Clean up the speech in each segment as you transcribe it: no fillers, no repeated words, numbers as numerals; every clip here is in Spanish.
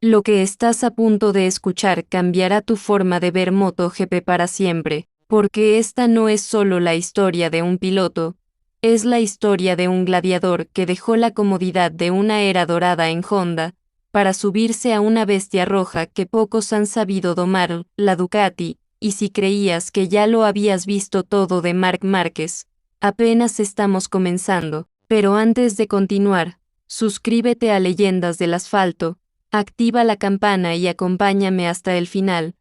Lo que estás a punto de escuchar cambiará tu forma de ver MotoGP para siempre, porque esta no es solo la historia de un piloto, es la historia de un gladiador que dejó la comodidad de una era dorada en Honda, para subirse a una bestia roja que pocos han sabido domar, la Ducati, y si creías que ya lo habías visto todo de Marc Márquez, apenas estamos comenzando, pero antes de continuar, suscríbete a Leyendas del Asfalto, activa la campana y acompáñame hasta el final,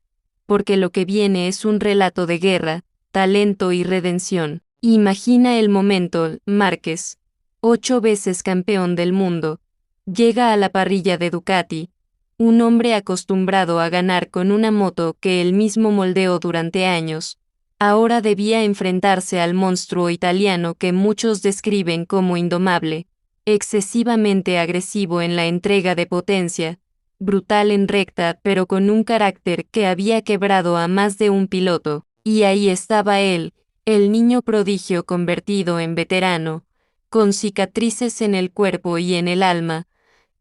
porque lo que viene es un relato de guerra, talento y redención. Imagina el momento, Márquez, 8 veces campeón del mundo, llega a la parrilla de Ducati, un hombre acostumbrado a ganar con una moto que él mismo moldeó durante años. Ahora debía enfrentarse al monstruo italiano que muchos describen como indomable, excesivamente agresivo en la entrega de potencia, brutal en recta pero con un carácter que había quebrado a más de un piloto, y ahí estaba él, el niño prodigio convertido en veterano, con cicatrices en el cuerpo y en el alma,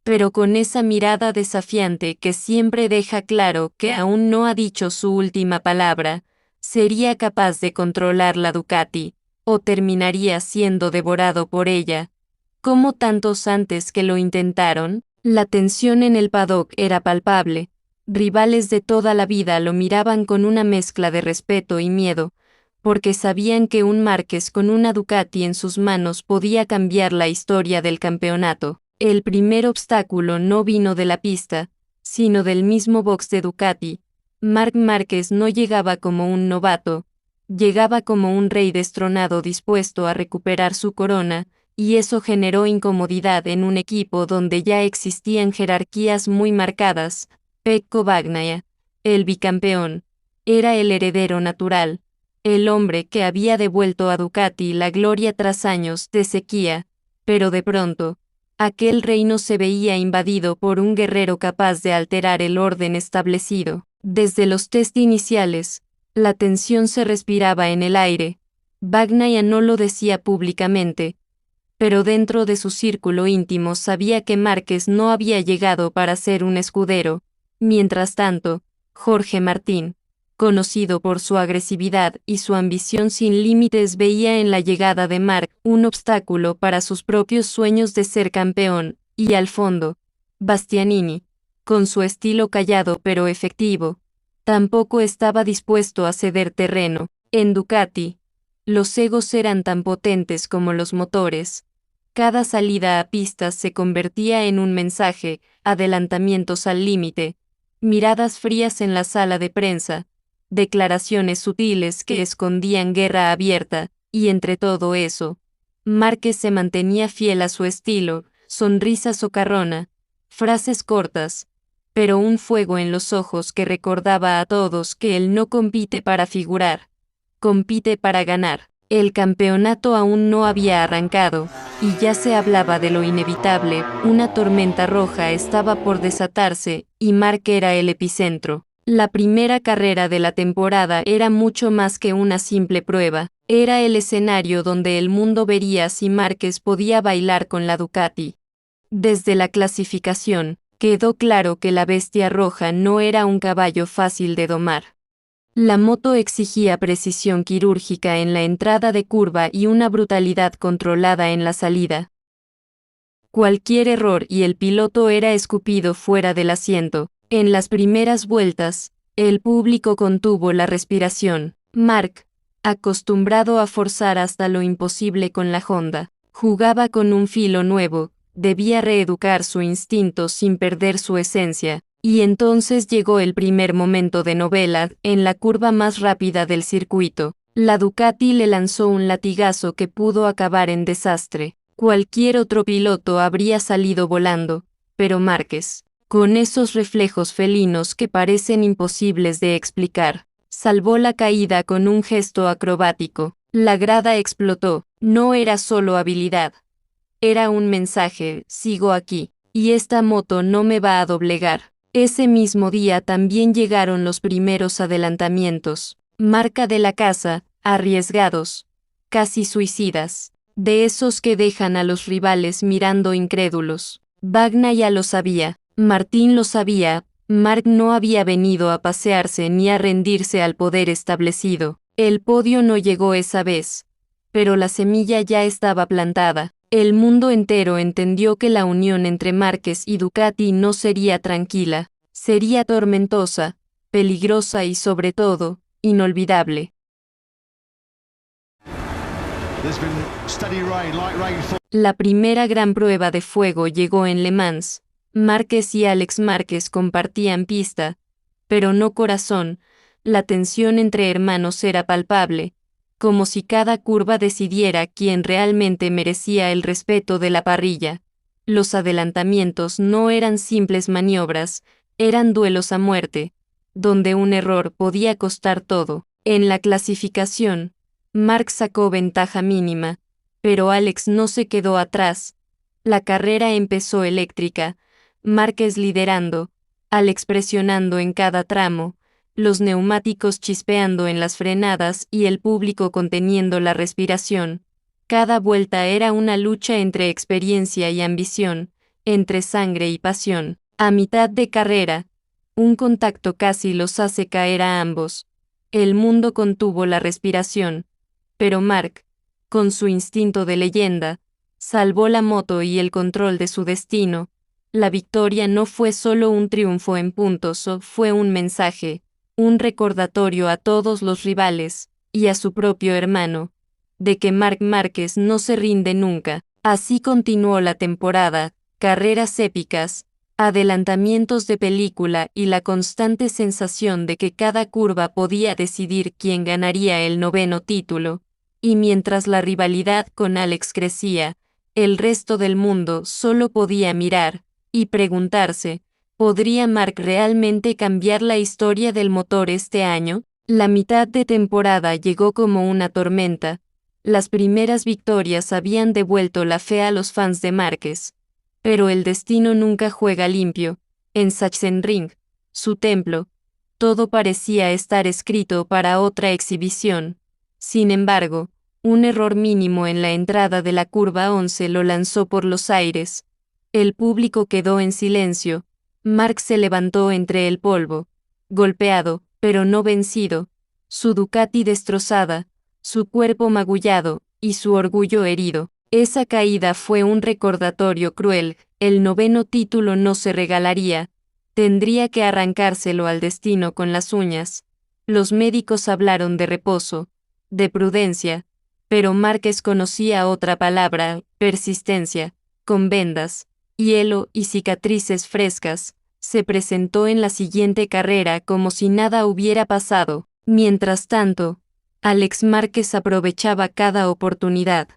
pero con esa mirada desafiante que siempre deja claro que aún no ha dicho su última palabra, sería capaz de controlar la Ducati, o terminaría siendo devorado por ella. Como tantos antes que lo intentaron, la tensión en el paddock era palpable. Rivales de toda la vida lo miraban con una mezcla de respeto y miedo, porque sabían que un Márquez con una Ducati en sus manos podía cambiar la historia del campeonato. El primer obstáculo no vino de la pista, sino del mismo box de Ducati. Marc Márquez no llegaba como un novato, llegaba como un rey destronado dispuesto a recuperar su corona, y eso generó incomodidad en un equipo donde ya existían jerarquías muy marcadas. Pecco Bagnaia, el bicampeón, era el heredero natural, el hombre que había devuelto a Ducati la gloria tras años de sequía, pero de pronto, aquel reino se veía invadido por un guerrero capaz de alterar el orden establecido. Desde los test iniciales, la tensión se respiraba en el aire. Bagnaia no lo decía públicamente, pero dentro de su círculo íntimo sabía que Márquez no había llegado para ser un escudero. Mientras tanto, Jorge Martín, conocido por su agresividad y su ambición sin límites, veía en la llegada de Marc un obstáculo para sus propios sueños de ser campeón, y al fondo, Bastianini, con su estilo callado pero efectivo, tampoco estaba dispuesto a ceder terreno. En Ducati, los egos eran tan potentes como los motores. Cada salida a pistas se convertía en un mensaje, adelantamientos al límite, miradas frías en la sala de prensa, declaraciones sutiles que escondían guerra abierta, y entre todo eso, Márquez se mantenía fiel a su estilo, sonrisa socarrona, frases cortas, pero un fuego en los ojos que recordaba a todos que él no compite para figurar, compite para ganar. El campeonato aún no había arrancado, y ya se hablaba de lo inevitable. Una tormenta roja estaba por desatarse, y Marc era el epicentro. La primera carrera de la temporada era mucho más que una simple prueba, era el escenario donde el mundo vería si Márquez podía bailar con la Ducati. Desde la clasificación, quedó claro que la bestia roja no era un caballo fácil de domar. La moto exigía precisión quirúrgica en la entrada de curva y una brutalidad controlada en la salida. Cualquier error y el piloto era escupido fuera del asiento. En las primeras vueltas, el público contuvo la respiración. Marc, acostumbrado a forzar hasta lo imposible con la Honda, jugaba con un filo nuevo, debía reeducar su instinto sin perder su esencia. Y entonces llegó el primer momento de novela, en la curva más rápida del circuito. La Ducati le lanzó un latigazo que pudo acabar en desastre. Cualquier otro piloto habría salido volando, pero Márquez, con esos reflejos felinos que parecen imposibles de explicar, salvó la caída con un gesto acrobático. La grada explotó. No era solo habilidad. Era un mensaje: sigo aquí, y esta moto no me va a doblegar. Ese mismo día también llegaron los primeros adelantamientos, marca de la casa, arriesgados, casi suicidas, de esos que dejan a los rivales mirando incrédulos. Bagnaia ya lo sabía, Martín lo sabía, Mark no había venido a pasearse ni a rendirse al poder establecido. El podio no llegó esa vez, pero la semilla ya estaba plantada. El mundo entero entendió que la unión entre Márquez y Ducati no sería tranquila, sería tormentosa, peligrosa y sobre todo, inolvidable. La primera gran prueba de fuego llegó en Le Mans. Márquez y Alex Márquez compartían pista, pero no corazón. La tensión entre hermanos era palpable, como si cada curva decidiera quién realmente merecía el respeto de la parrilla. Los adelantamientos no eran simples maniobras, eran duelos a muerte, donde un error podía costar todo. En la clasificación, Mark sacó ventaja mínima, pero Alex no se quedó atrás. La carrera empezó eléctrica, Márquez liderando, Alex presionando en cada tramo, los neumáticos chispeando en las frenadas y el público conteniendo la respiración. Cada vuelta era una lucha entre experiencia y ambición, entre sangre y pasión. A mitad de carrera, un contacto casi los hace caer a ambos. El mundo contuvo la respiración, pero Mark, con su instinto de leyenda, salvó la moto y el control de su destino. La victoria no fue solo un triunfo en puntos, fue un mensaje, un recordatorio a todos los rivales, y a su propio hermano, de que Marc Márquez no se rinde nunca. Así continuó la temporada, carreras épicas, adelantamientos de película y la constante sensación de que cada curva podía decidir quién ganaría el 9º título. Y mientras la rivalidad con Alex crecía, el resto del mundo solo podía mirar y preguntarse, ¿podría Mark realmente cambiar la historia del motor este año? La mitad de temporada llegó como una tormenta. Las primeras victorias habían devuelto la fe a los fans de Márquez. Pero el destino nunca juega limpio. En Sachsenring, su templo, todo parecía estar escrito para otra exhibición. Sin embargo, un error mínimo en la entrada de la curva 11 lo lanzó por los aires. El público quedó en silencio. Mark se levantó entre el polvo, golpeado, pero no vencido, su Ducati destrozada, su cuerpo magullado, y su orgullo herido. Esa caída fue un recordatorio cruel, el 9º título no se regalaría, tendría que arrancárselo al destino con las uñas. Los médicos hablaron de reposo, de prudencia, pero Márquez conocía otra palabra, persistencia. Con vendas, hielo y cicatrices frescas, se presentó en la siguiente carrera como si nada hubiera pasado. Mientras tanto, Alex Márquez aprovechaba cada oportunidad.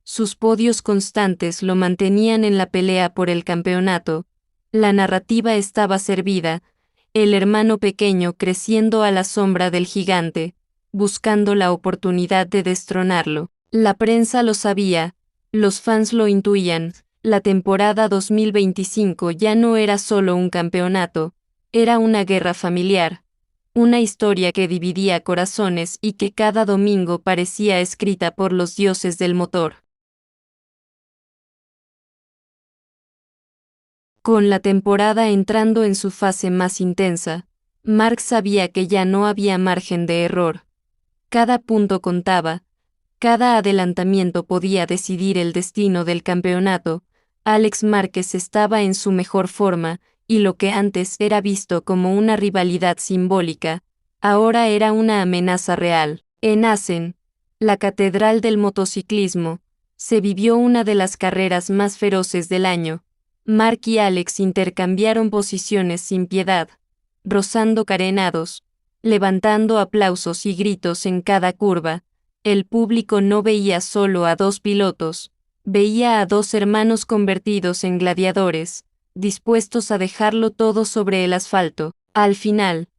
Sus podios constantes lo mantenían en la pelea por el campeonato. La narrativa estaba servida, el hermano pequeño creciendo a la sombra del gigante, buscando la oportunidad de destronarlo. La prensa lo sabía, los fans lo intuían. La temporada 2025 ya no era solo un campeonato, era una guerra familiar, una historia que dividía corazones y que cada domingo parecía escrita por los dioses del motor. Con la temporada entrando en su fase más intensa, Mark sabía que ya no había margen de error. Cada punto contaba, cada adelantamiento podía decidir el destino del campeonato. Alex Márquez estaba en su mejor forma, y lo que antes era visto como una rivalidad simbólica, ahora era una amenaza real. En Assen, la catedral del motociclismo, se vivió una de las carreras más feroces del año. Mark y Alex intercambiaron posiciones sin piedad, rozando carenados, levantando aplausos y gritos en cada curva. El público no veía solo a dos pilotos, veía a dos hermanos convertidos en gladiadores, dispuestos a dejarlo todo sobre el asfalto. Al final,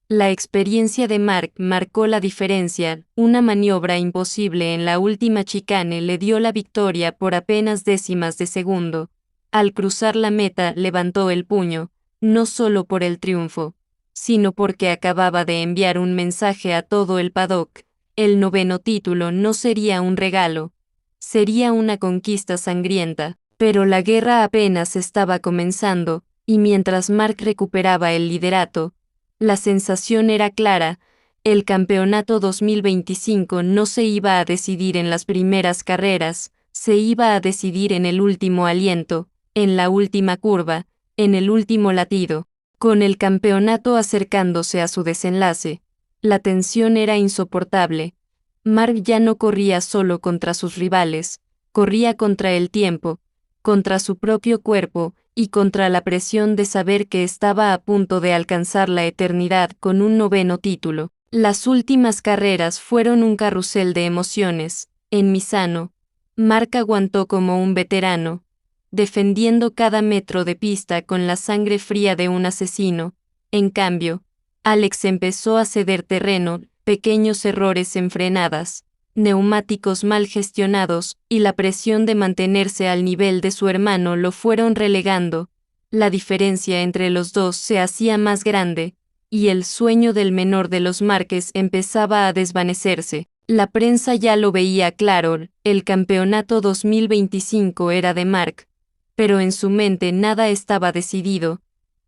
la experiencia de Mark marcó la diferencia. Una maniobra imposible en la última chicane le dio la victoria por apenas décimas de segundo. Al cruzar la meta levantó el puño, no solo por el triunfo, sino porque acababa de enviar un mensaje a todo el paddock. El 9º título no sería un regalo, sería una conquista sangrienta, pero la guerra apenas estaba comenzando. y mientras Marc recuperaba el liderato, la sensación era clara: el campeonato 2025 no se iba a decidir en las primeras carreras, se iba a decidir en el último aliento, en la última curva, en el último latido. Con el campeonato acercándose a su desenlace, la tensión era insoportable. Marc ya no corría solo contra sus rivales, corría contra el tiempo, contra su propio cuerpo, y contra la presión de saber que estaba a punto de alcanzar la eternidad con un 9º título. Las últimas carreras fueron un carrusel de emociones. En Misano, Marc aguantó como un veterano, defendiendo cada metro de pista con la sangre fría de un asesino. En cambio, Alex empezó a ceder terreno, pequeños errores en frenadas, neumáticos mal gestionados, y la presión de mantenerse al nivel de su hermano lo fueron relegando. La diferencia entre los dos se hacía más grande, y el sueño del menor de los Márquez empezaba a desvanecerse. La prensa ya lo veía claro: el campeonato 2025 era de Marc. Pero en su mente nada estaba decidido.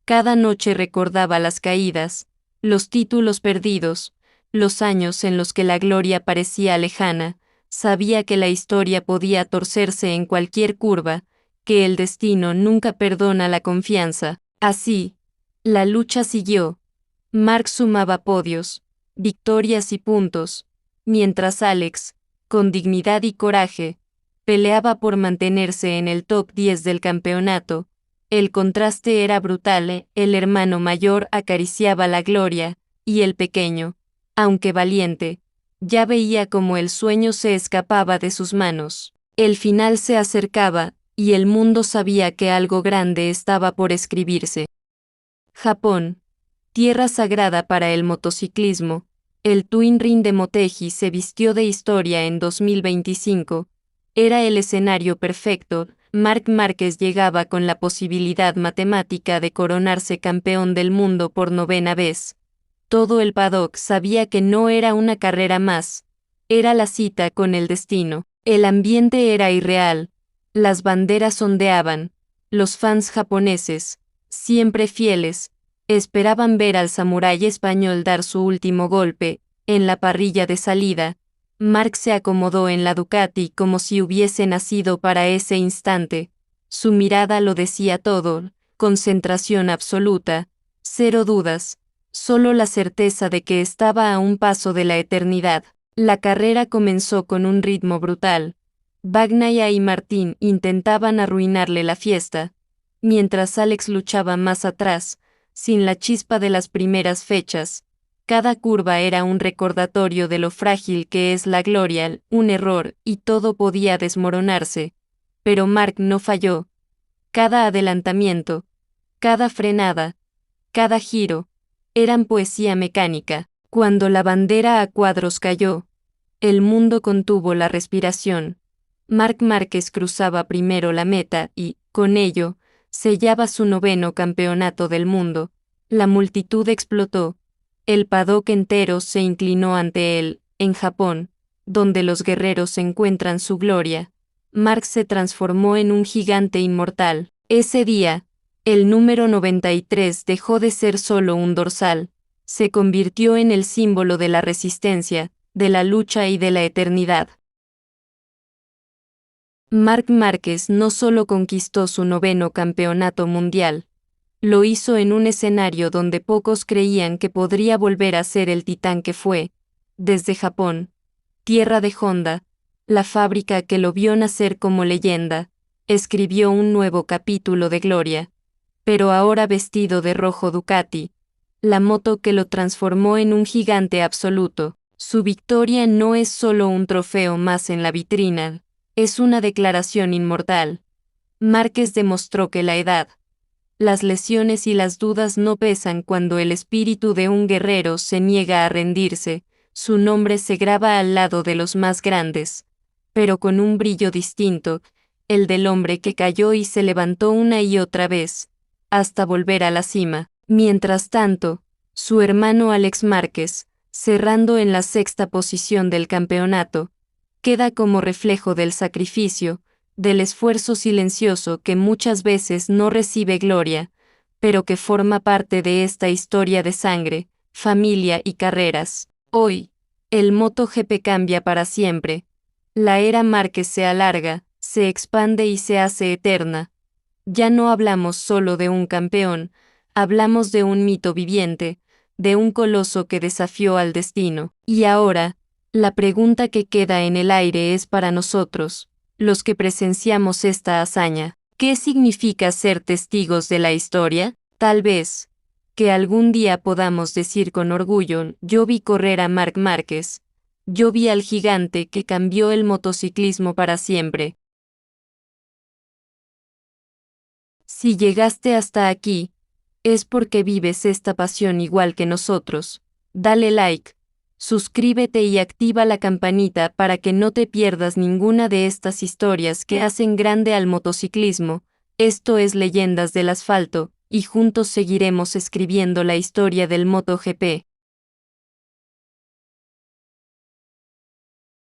Cada noche recordaba las caídas, los títulos perdidos, los años en los que la gloria parecía lejana. Sabía que la historia podía torcerse en cualquier curva, que el destino nunca perdona la confianza. Así, la lucha siguió. Marc sumaba podios, victorias y puntos, mientras Alex, con dignidad y coraje, peleaba por mantenerse en el top 10 del campeonato. El contraste era brutal: el hermano mayor acariciaba la gloria, y el pequeño, aunque valiente, ya veía cómo el sueño se escapaba de sus manos. El final se acercaba, y el mundo sabía que algo grande estaba por escribirse. Japón, tierra sagrada para el motociclismo, el Twin Ring de Motegi se vistió de historia en 2025. Era el escenario perfecto. Marc Márquez llegaba con la posibilidad matemática de coronarse campeón del mundo por 9ª vez. Todo el paddock sabía que no era una carrera más, era la cita con el destino. El ambiente era irreal, las banderas ondeaban, los fans japoneses, siempre fieles, esperaban ver al samurái español dar su último golpe. En la parrilla de salida, Marc se acomodó en la Ducati como si hubiese nacido para ese instante. Su mirada lo decía todo: concentración absoluta, cero dudas, solo la certeza de que estaba a un paso de la eternidad. La carrera comenzó con un ritmo brutal. Bagnaia y Martín intentaban arruinarle la fiesta, mientras Alex luchaba más atrás, sin la chispa de las primeras fechas. Cada curva era un recordatorio de lo frágil que es la gloria: un error, y todo podía desmoronarse. Pero Marc no falló. Cada adelantamiento, cada frenada, cada giro, eran poesía mecánica. Cuando la bandera a cuadros cayó, el mundo contuvo la respiración. Marc Márquez cruzaba primero la meta y, con ello, sellaba su 9º campeonato del mundo. La multitud explotó. El paddock entero se inclinó ante él. En Japón, donde los guerreros encuentran su gloria, Marc se transformó en un gigante inmortal. Ese día, el número 93 dejó de ser solo un dorsal, se convirtió en el símbolo de la resistencia, de la lucha y de la eternidad. Marc Márquez no solo conquistó su 9º campeonato mundial, lo hizo en un escenario donde pocos creían que podría volver a ser el titán que fue. Desde Japón, tierra de Honda, la fábrica que lo vio nacer como leyenda, escribió un nuevo capítulo de gloria. Pero ahora vestido de rojo Ducati, la moto que lo transformó en un gigante absoluto. Su victoria no es solo un trofeo más en la vitrina, es una declaración inmortal. Márquez demostró que la edad, las lesiones y las dudas no pesan cuando el espíritu de un guerrero se niega a rendirse. Su nombre se graba al lado de los más grandes, pero con un brillo distinto, el del hombre que cayó y se levantó una y otra vez, hasta volver a la cima. Mientras tanto, su hermano Alex Márquez, cerrando en la 6ª posición del campeonato, queda como reflejo del sacrificio, del esfuerzo silencioso que muchas veces no recibe gloria, pero que forma parte de esta historia de sangre, familia y carreras. Hoy, el MotoGP cambia para siempre. La era Márquez se alarga, se expande y se hace eterna. Ya no hablamos solo de un campeón, hablamos de un mito viviente, de un coloso que desafió al destino. Y ahora, la pregunta que queda en el aire es para nosotros, los que presenciamos esta hazaña. ¿Qué significa ser testigos de la historia? Tal vez, que algún día podamos decir con orgullo, yo vi correr a Marc Márquez, yo vi al gigante que cambió el motociclismo para siempre. Si llegaste hasta aquí, es porque vives esta pasión igual que nosotros. Dale like, suscríbete y activa la campanita para que no te pierdas ninguna de estas historias que hacen grande al motociclismo. Esto es Leyendas del Asfalto, y juntos seguiremos escribiendo la historia del MotoGP.